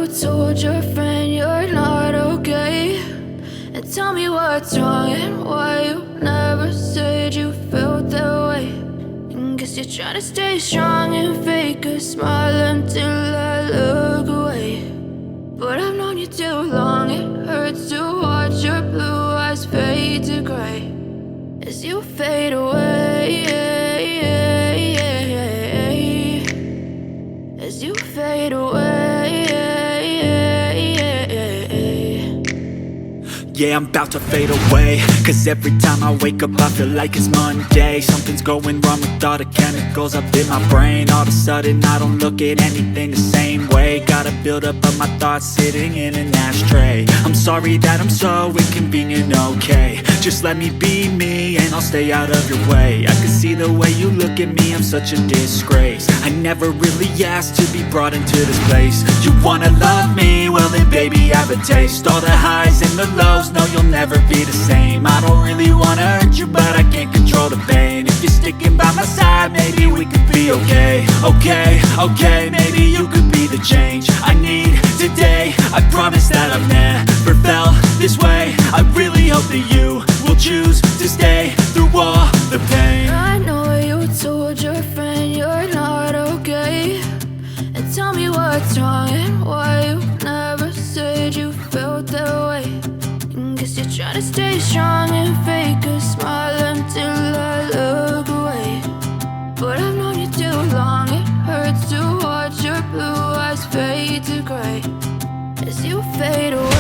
told your friend you're not okay, and tell me what's wrong and why you never said you felt that way. And guess you're trying to stay strong and fake a smile until I look away. But I've known you too long, it hurts to watch your blue eyes fade to gray as you fade away, as you fade away. Yeah, I'm about to fade away, cause every time I wake up I feel like it's Monday. Something's going wrong with all the chemicals up in my brain. All of a sudden I don't look at anything the same way. Gotta build up of my thoughts sitting in an ashtray. I'm sorry that I'm so inconvenient, okay. Just let me be me and I'll stay out of your way. I can see the way you look at me, I'm such a disgrace. I never really asked to be brought into this place. You wanna love me? Well then baby, have a taste. All the highs and the lows, no, you'll never be the same. I don't really wanna hurt you, but I can't control the pain. If you're sticking by my side, maybe we could be okay. Okay, maybe you could be the change I need today. I promise that I've never felt this way. I really hope that you will choose to stay through all the pain. I know you told your friend you're not okay, and tell me what's wrong and why you never said you felt that way. And guess you're trying to stay strong and fake a smile until I look away. But I've known you too long, it hurts to watch your blue eyes fade to gray as you fade away.